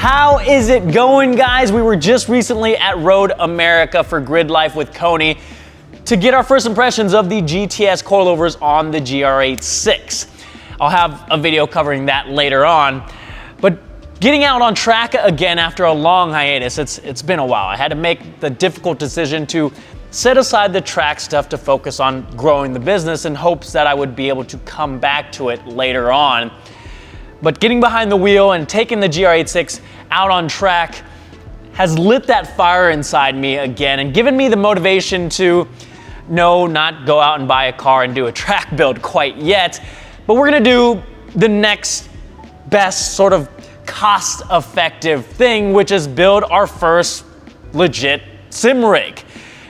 How is it going, guys? We were just recently at Road America for Grid Life with Coney to get our first impressions of the GTS coilovers on the GR86. I'll have a video covering that later on. But getting out on track again after a long hiatus, it's been a while. I had to make the difficult decision to set aside the track stuff to focus on growing the business in hopes that I would be able to come back to it later on. But getting behind the wheel and taking the GR86 out on track has lit that fire inside me again and given me the motivation to, no, not go out and buy a car and do a track build quite yet, but we're gonna do the next best sort of cost-effective thing, which is build our first legit sim rig.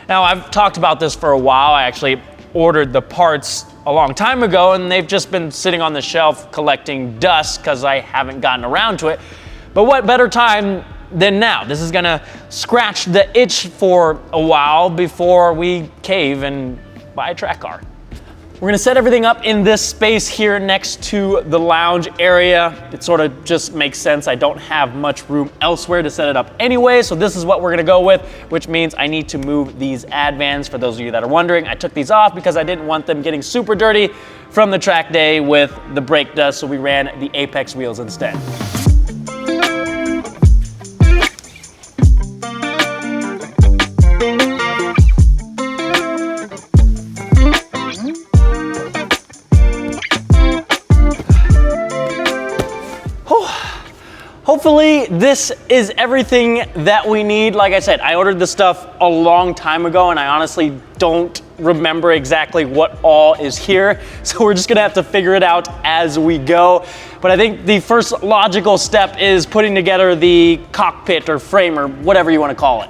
Now, I've talked about this for a while. I actually ordered the parts a long time ago and they've just been sitting on the shelf collecting dust because I haven't gotten around to it. But what better time than now? This is gonna scratch the itch for a while before we cave and buy a track car. We're gonna set everything up in this space here next to the lounge area. It sort of just makes sense. I don't have much room elsewhere to set it up anyway, so this is what we're gonna go with, which means I need to move these Advans. For those of you that are wondering, I took these off because I didn't want them getting super dirty from the track day with the brake dust, so we ran the Apex wheels instead. Hopefully this is everything that we need. Like I said, I ordered this stuff a long time ago and I honestly don't remember exactly what all is here. So we're just gonna have to figure it out as we go. But I think the first logical step is putting together the cockpit or frame or whatever you wanna call it.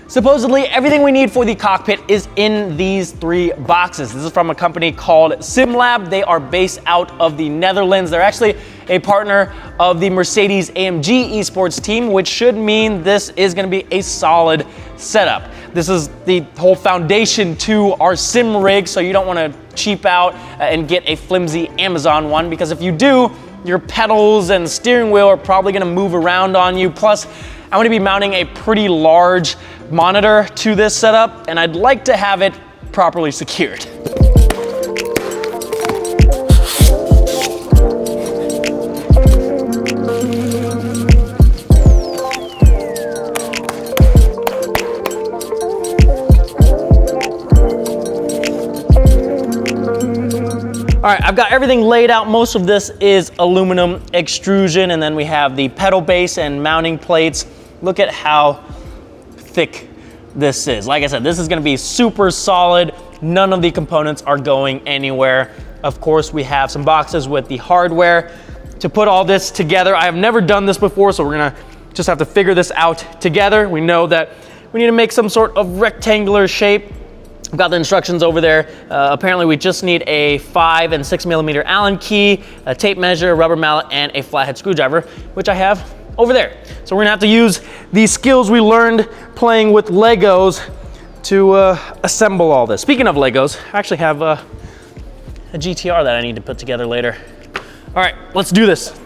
Supposedly, everything we need for the cockpit is in these 3 boxes. This is from a company called SimLab. They are based out of the Netherlands. They're actually a partner of the Mercedes-AMG esports team, which should mean this is gonna be a solid setup. This is the whole foundation to our sim rig, so you don't wanna cheap out and get a flimsy Amazon one, because if you do, your pedals and steering wheel are probably gonna move around on you. Plus, I'm gonna be mounting a pretty large monitor to this setup, and I'd like to have it properly secured. All right, I've got everything laid out. Most of this is aluminum extrusion, and then we have the pedal base and mounting plates. Look at how thick this is. Like I said, this is gonna be super solid. None of the components are going anywhere. Of course, we have some boxes with the hardware to put all this together. I have never done this before, so we're gonna just have to figure this out together. We know that we need to make some sort of rectangular shape. I've got the instructions over there. Apparently we just need a 5 and 6 millimeter Allen key, a tape measure, a rubber mallet, and a flathead screwdriver, which I have over there. So we're gonna have to use these skills we learned playing with Legos to assemble all this. Speaking of Legos, I actually have a GTR that I need to put together later. All right, let's do this.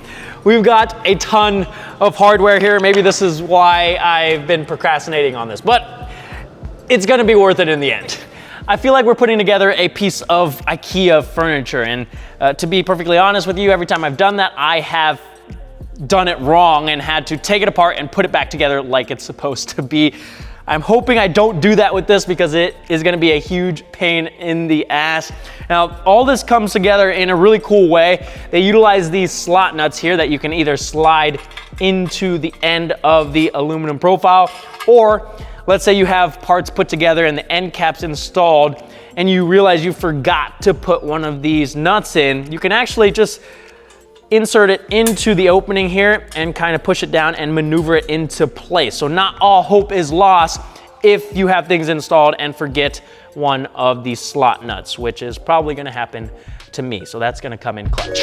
We've got a ton of hardware here. Maybe this is why I've been procrastinating on this, but it's gonna be worth it in the end. I feel like we're putting together a piece of IKEA furniture, and to be perfectly honest with you, every time I've done that, I have done it wrong and had to take it apart and put it back together like it's supposed to be. I'm hoping I don't do that with this because it is gonna be a huge pain in the ass. Now, all this comes together in a really cool way. They utilize these slot nuts here that you can either slide into the end of the aluminum profile, or let's say you have parts put together and the end cap's installed and you realize you forgot to put one of these nuts in, you can actually just insert it into the opening here and kind of push it down and maneuver it into place. So not all hope is lost if you have things installed and forget one of these slot nuts, which is probably gonna happen to me. So that's gonna come in clutch.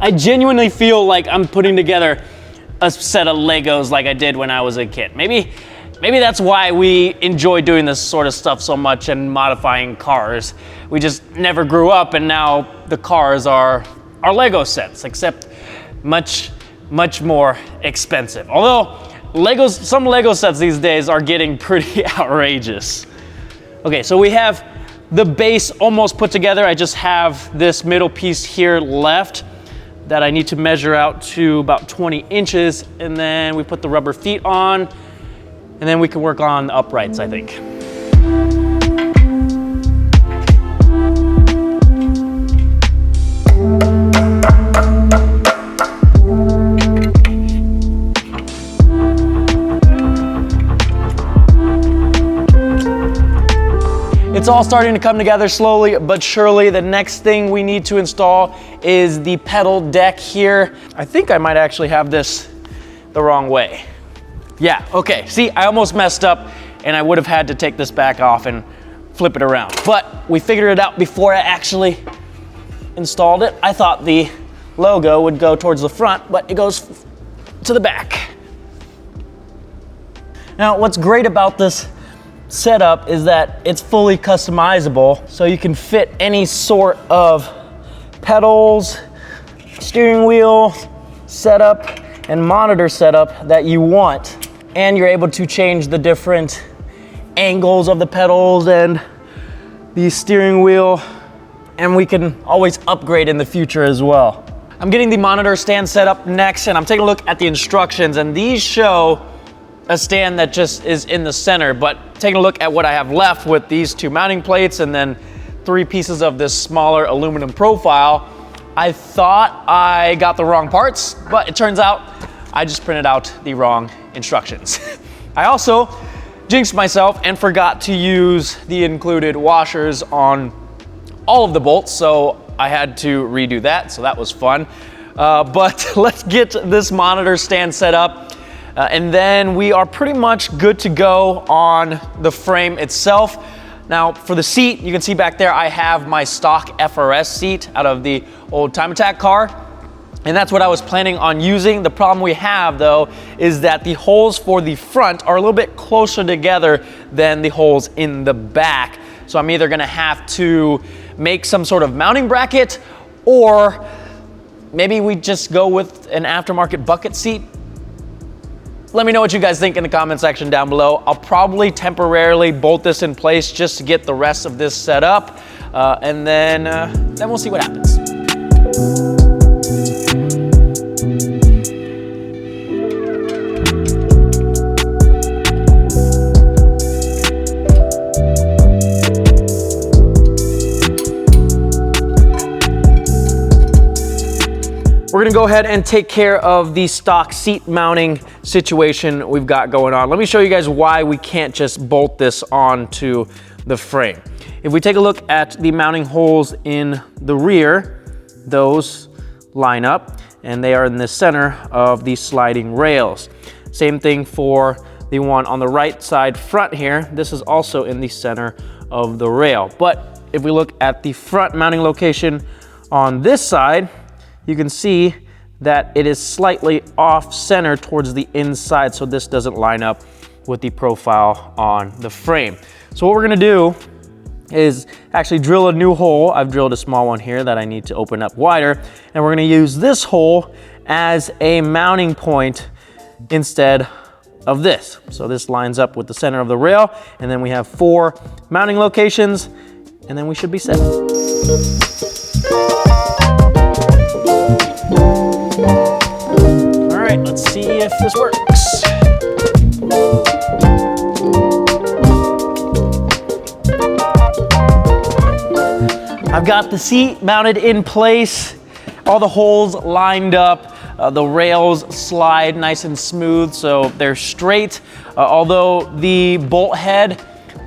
I genuinely feel like I'm putting together a set of Legos like I did when I was a kid. Maybe Maybe that's why we enjoy doing this sort of stuff so much and modifying cars. We just never grew up, and now the cars are our Lego sets, except much more expensive. Although some Lego sets these days are getting pretty outrageous. Okay, so we have the base almost put together. I just have this middle piece here left that I need to measure out to about 20 inches, and then we put the rubber feet on, and then we can work on the uprights, I think. It's all starting to come together slowly but surely. The next thing we need to install is the pedal deck here. I think I might actually have this the wrong way. Yeah, okay, see, I almost messed up and I would have had to take this back off and flip it around. But we figured it out before I actually installed it. I thought the logo would go towards the front, but it goes to the back. Now, what's great about this setup is that it's fully customizable, so you can fit any sort of pedals, steering wheel setup, and monitor setup that you want. And you're able to change the different angles of the pedals and the steering wheel, and we can always upgrade in the future as well. I'm getting the monitor stand set up next, and I'm taking a look at the instructions, and these show a stand that just is in the center, but taking a look at what I have left with these two mounting plates and then 3 pieces of this smaller aluminum profile, I thought I got the wrong parts, but it turns out I just printed out the wrong instructions. I also jinxed myself and forgot to use the included washers on all of the bolts, so I had to redo that, so that was fun. But let's get this monitor stand set up. And then we are pretty much good to go on the frame itself. Now for the seat, you can see back there I have my stock FRS seat out of the old Time Attack car. And that's what I was planning on using. The problem we have though is that the holes for the front are a little bit closer together than the holes in the back. So I'm either gonna have to make some sort of mounting bracket, or maybe we just go with an aftermarket bucket seat. Let me know what you guys think in the comment section down below. I'll probably temporarily bolt this in place just to get the rest of this set up, and then we'll see what happens. We're gonna go ahead and take care of the stock seat mounting situation we've got going on. Let me show you guys why we can't just bolt this onto the frame. If we take a look at the mounting holes in the rear, those line up and they are in the center of the sliding rails. Same thing for the one on the right side front here. This is also in the center of the rail. But if we look at the front mounting location on this side, you can see that it is slightly off center towards the inside, so this doesn't line up with the profile on the frame. So what we're gonna do is actually drill a new hole. I've drilled a small one here that I need to open up wider, and we're gonna use this hole as a mounting point instead of this. So this lines up with the center of the rail, and then we have 4 mounting locations, and then we should be set. Let's see if this works. I've got the seat mounted in place, all the holes lined up, the rails slide nice and smooth, so they're straight. Although the bolt head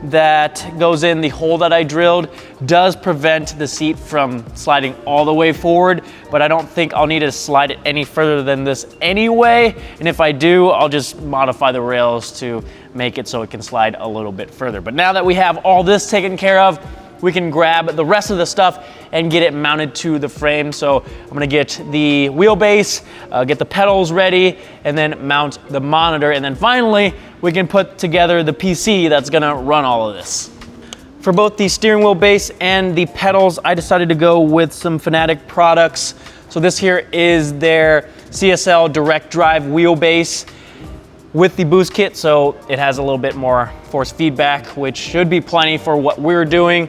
that goes in the hole that I drilled does prevent the seat from sliding all the way forward, but I don't think I'll need to slide it any further than this anyway. And if I do, I'll just modify the rails to make it so it can slide a little bit further. But now that we have all this taken care of, we can grab the rest of the stuff and get it mounted to the frame. So I'm gonna get the wheelbase, get the pedals ready, and then mount the monitor. And then finally, we can put together the PC that's gonna run all of this. For both the steering wheel base and the pedals, I decided to go with some Fanatic products. So this here is their CSL direct drive wheelbase with the boost kit, so it has a little bit more force feedback, which should be plenty for what we're doing.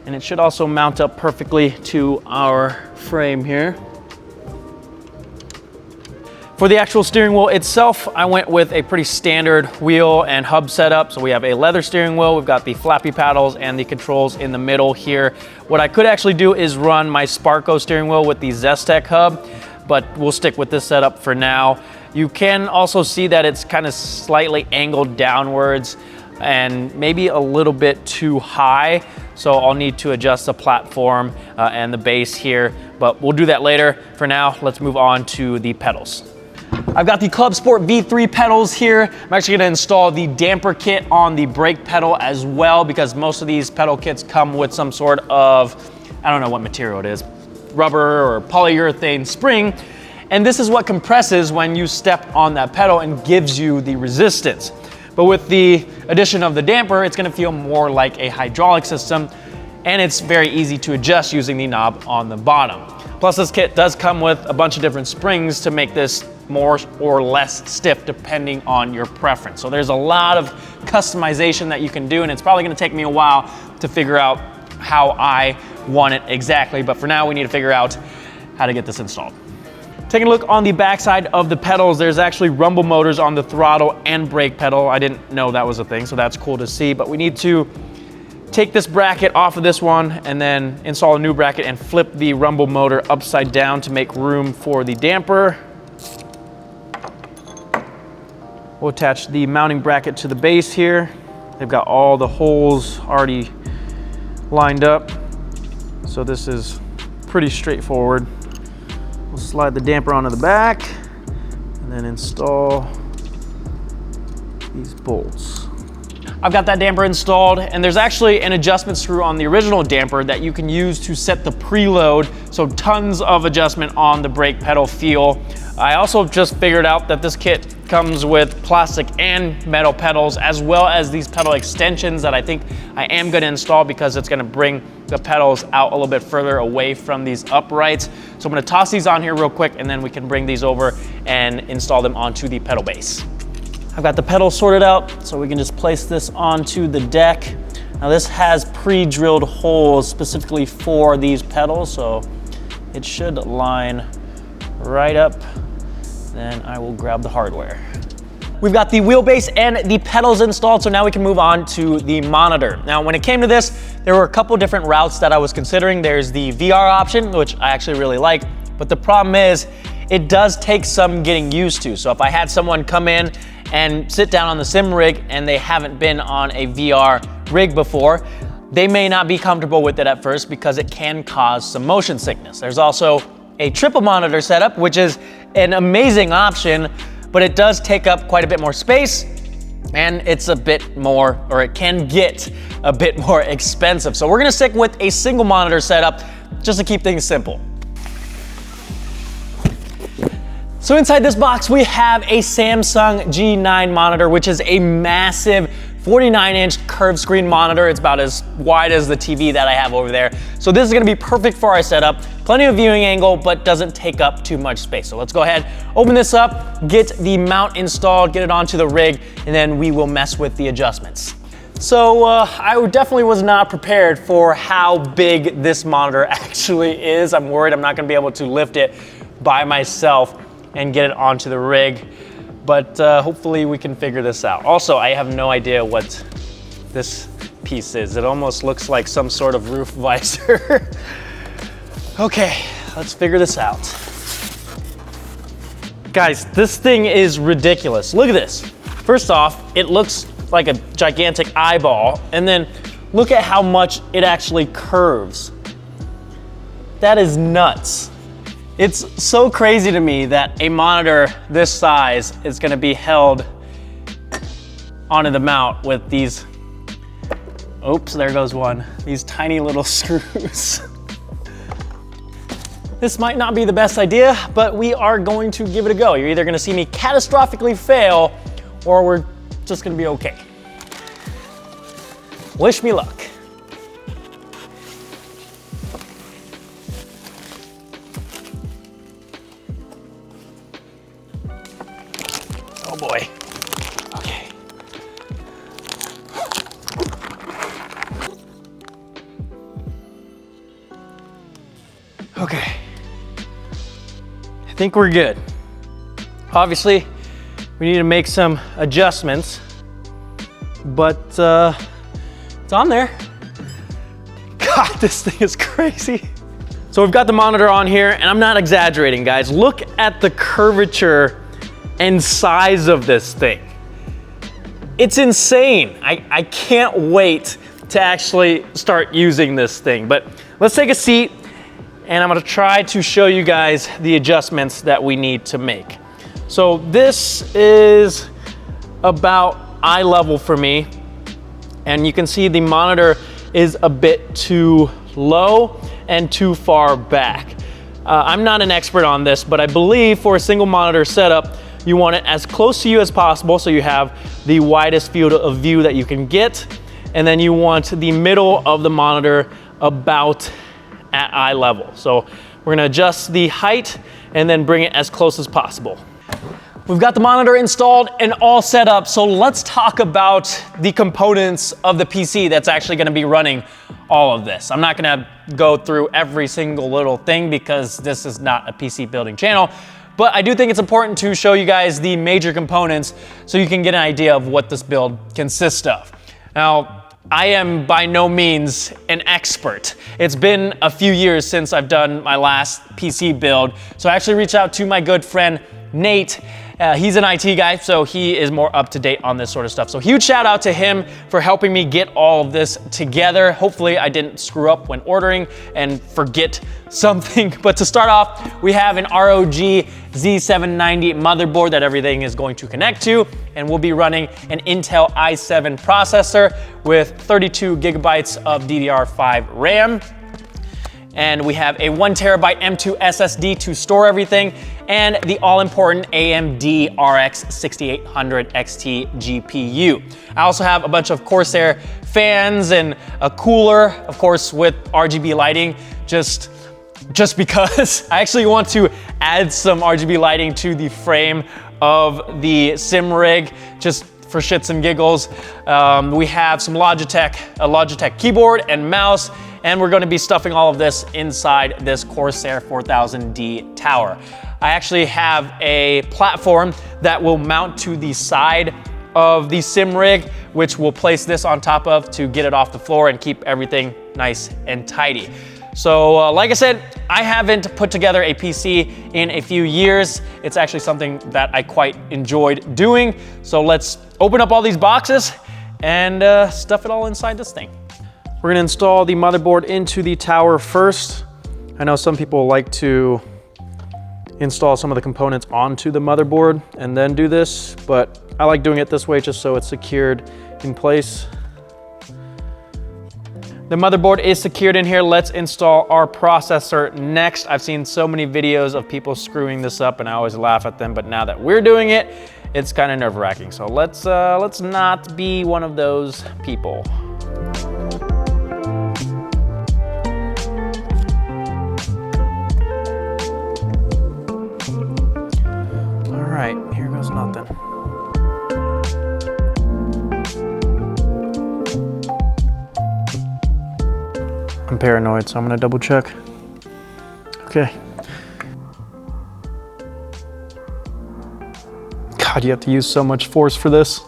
And it should also mount up perfectly to our frame here. For the actual steering wheel itself, I went with a pretty standard wheel and hub setup. So we have a leather steering wheel, we've got the flappy paddles and the controls in the middle here. What I could actually do is run my Sparco steering wheel with the Zestec hub, but we'll stick with this setup for now. You can also see that it's kind of slightly angled downwards and maybe a little bit too high. So I'll need to adjust the platform and the base here, but we'll do that later. For now, let's move on to the pedals. I've got the Club Sport V3 pedals here. I'm actually gonna install the damper kit on the brake pedal as well, because most of these pedal kits come with some sort of, I don't know what material it is, rubber or polyurethane spring. And this is what compresses when you step on that pedal and gives you the resistance. But with the addition of the damper, it's gonna feel more like a hydraulic system, and it's very easy to adjust using the knob on the bottom. Plus, this kit does come with a bunch of different springs to make this more or less stiff depending on your preference. So there's a lot of customization that you can do, and it's probably gonna take me a while to figure out how I want it exactly, but for now we need to figure out how to get this installed. Taking a look on the backside of the pedals, there's actually rumble motors on the throttle and brake pedal. I didn't know that was a thing, so that's cool to see, but we need to take this bracket off of this one and then install a new bracket and flip the rumble motor upside down to make room for the damper. We'll attach the mounting bracket to the base here. They've got all the holes already lined up, so this is pretty straightforward. We'll slide the damper onto the back and then install these bolts. I've got that damper installed, and there's actually an adjustment screw on the original damper that you can use to set the preload, so tons of adjustment on the brake pedal feel. I also just figured out that this kit comes with plastic and metal pedals, as well as these pedal extensions that I think I am gonna install because it's gonna bring the pedals out a little bit further away from these uprights. So I'm gonna toss these on here real quick, and then we can bring these over and install them onto the pedal base. I've got the pedals sorted out, so we can just place this onto the deck. Now this has pre-drilled holes specifically for these pedals, so it should line right up. Then I will grab the hardware. We've got the wheelbase and the pedals installed, so now we can move on to the monitor. Now, when it came to this, there were a couple different routes that I was considering. There's the VR option, which I actually really like, but the problem is it does take some getting used to. So if I had someone come in and sit down on the sim rig and they haven't been on a VR rig before, they may not be comfortable with it at first because it can cause some motion sickness. There's also a triple monitor setup, which is an amazing option, but it does take up quite a bit more space, and it's a bit more, or it can get a bit more expensive. So we're gonna stick with a single monitor setup just to keep things simple. So inside this box, we have a Samsung G9 monitor, which is a massive 49-inch curved screen monitor. It's about as wide as the TV that I have over there. So this is gonna be perfect for our setup. Plenty of viewing angle, but doesn't take up too much space. So let's go ahead, open this up, get the mount installed, get it onto the rig, and then we will mess with the adjustments. So I definitely was not prepared for how big this monitor actually is. I'm worried I'm not gonna be able to lift it by myself and get it onto the rig, but hopefully we can figure this out. Also, I have no idea what this piece is. It almost looks like some sort of roof visor. Okay, let's figure this out. Guys, this thing is ridiculous. Look at this. First off, it looks like a gigantic eyeball, and then look at how much it actually curves. That is nuts. It's so crazy to me that a monitor this size is gonna be held onto the mount with these, oops, there goes one, these tiny little screws. This might not be the best idea, but we are going to give it a go. You're either gonna see me catastrophically fail, or we're just gonna be okay. Wish me luck. Oh boy. Okay. Okay. I think we're good. Obviously, we need to make some adjustments, but it's on there. God, this thing is crazy. So we've got the monitor on here, and I'm not exaggerating, guys. Look at the curvature and size of this thing. It's insane. I can't wait to actually start using this thing. But let's take a seat, and I'm gonna try to show you guys the adjustments that we need to make. So this is about eye level for me, and you can see the monitor is a bit too low and too far back. I'm not an expert on this, but I believe for a single monitor setup, you want it as close to you as possible so you have the widest field of view that you can get, and then you want the middle of the monitor about at eye level. So we're gonna adjust the height and then bring it as close as possible. We've got the monitor installed and all set up, so let's talk about the components of the PC that's actually gonna be running all of this. I'm not gonna go through every single little thing because this is not a PC building channel, but I do think it's important to show you guys the major components so you can get an idea of what this build consists of. Now, I am by no means an expert. It's been a few years since I've done my last PC build, so I actually reached out to my good friend Nate. He's an IT guy, so he is more up to date on this sort of stuff. So huge shout out to him for helping me get all of this together. Hopefully I didn't screw up when ordering and forget something. But to start off, we have an ROG Z790 motherboard that everything is going to connect to, and we'll be running an Intel i7 processor with 32 gigabytes of DDR5 RAM. And we have a 1 terabyte M2 SSD to store everything, and the all-important AMD RX 6800 XT GPU. I also have a bunch of Corsair fans and a cooler, of course, with RGB lighting, just because. I actually want to add some RGB lighting to the frame of the sim rig, just for shits and giggles. We have some a Logitech keyboard and mouse, and we're gonna be stuffing all of this inside this Corsair 4000D tower. I actually have a platform that will mount to the side of the sim rig, which we'll place this on top of to get it off the floor and keep everything nice and tidy. So like I said, I haven't put together a PC in a few years. It's actually something that I quite enjoyed doing. So let's open up all these boxes and stuff it all inside this thing. We're gonna install the motherboard into the tower first. I know some people like to install some of the components onto the motherboard and then do this, but I like doing it this way just so it's secured in place. The motherboard is secured in here. Let's install our processor next. I've seen so many videos of people screwing this up and I always laugh at them, but now that we're doing it, it's kind of nerve-wracking. So let's not be one of those people. All right, here goes nothing. I'm paranoid, so I'm gonna double check. Okay. God, you have to use so much force for this.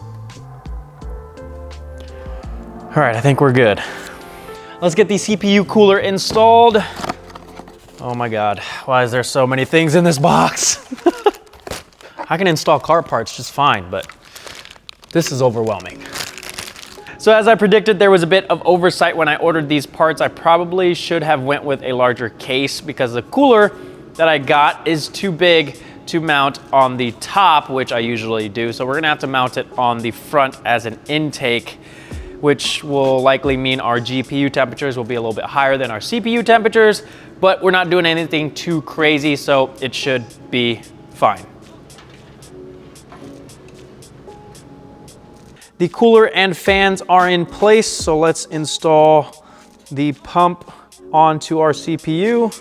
All right, I think we're good. Let's get the CPU cooler installed. Oh my God, why is there so many things in this box? I can install car parts just fine, but this is overwhelming. So as I predicted, there was a bit of oversight when I ordered these parts. I probably should have went with a larger case because the cooler that I got is too big to mount on the top, which I usually do. So we're gonna have to mount it on the front as an intake, which will likely mean our GPU temperatures will be a little bit higher than our CPU temperatures, but we're not doing anything too crazy, so it should be fine. The cooler and fans are in place, so let's install the pump onto our CPU.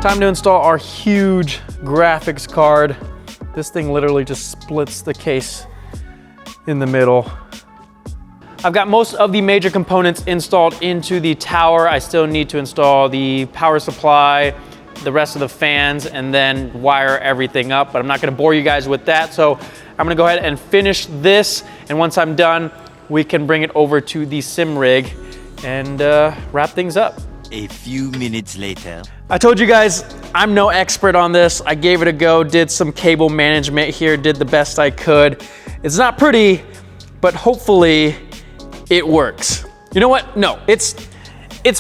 Time to install our huge graphics card. This thing literally just splits the case in the middle. I've got most of the major components installed into the tower. I still need to install the power supply, the rest of the fans, and then wire everything up, but I'm not gonna bore you guys with that. So I'm gonna go ahead and finish this, and once I'm done, we can bring it over to the sim rig and wrap things up. A few minutes later. I told you guys I'm no expert on this. I gave it a go, did some cable management here, did the best I could. It's not pretty, but hopefully it works. You know what? No, it's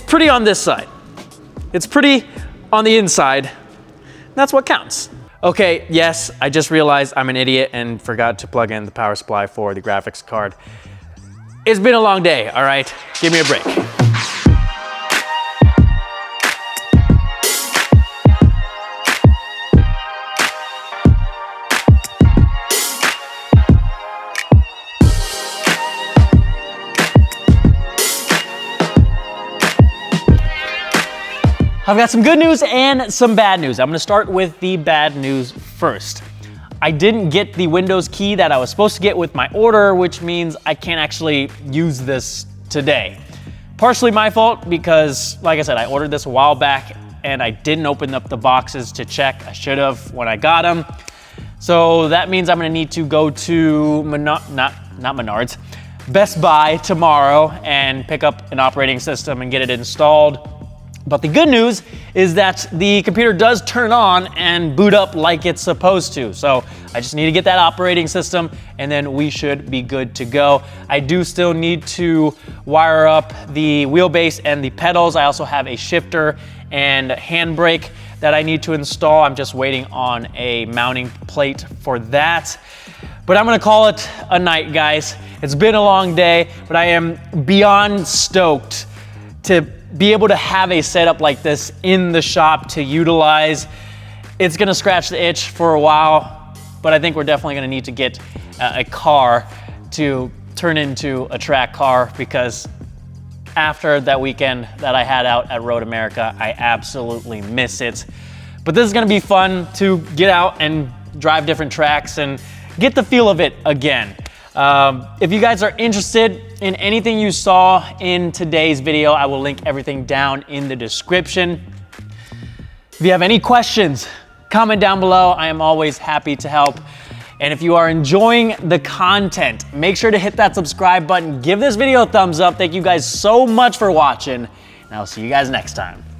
pretty on this side. It's pretty on the inside. That's what counts. Okay, yes, I just realized I'm an idiot and forgot to plug in the power supply for the graphics card. It's been a long day, all right? Give me a break. I've got some good news and some bad news. I'm gonna start with the bad news first. I didn't get the Windows key that I was supposed to get with my order, which means I can't actually use this today. Partially my fault because, like I said, I ordered this a while back and I didn't open up the boxes to check. I should have when I got them. So that means I'm gonna need to go to not Menards, Best Buy tomorrow and pick up an operating system and get it installed. But the good news is that the computer does turn on and boot up like it's supposed to. So I just need to get that operating system and then we should be good to go. I do still need to wire up the wheelbase and the pedals. I also have a shifter and handbrake that I need to install. I'm just waiting on a mounting plate for that. But I'm gonna call it a night, guys. It's been a long day, but I am beyond stoked to be able to have a setup like this in the shop to utilize. It's gonna scratch the itch for a while, but I think we're definitely gonna need to get a car to turn into a track car because after that weekend that I had out at Road America, I absolutely miss it. But this is gonna be fun to get out and drive different tracks and get the feel of it again. If you guys are interested in anything you saw in today's video, I will link everything down in the description. If you have any questions, comment down below. I am always happy to help. And if you are enjoying the content, make sure to hit that subscribe button. Give this video a thumbs up. Thank you guys so much for watching, and I'll see you guys next time.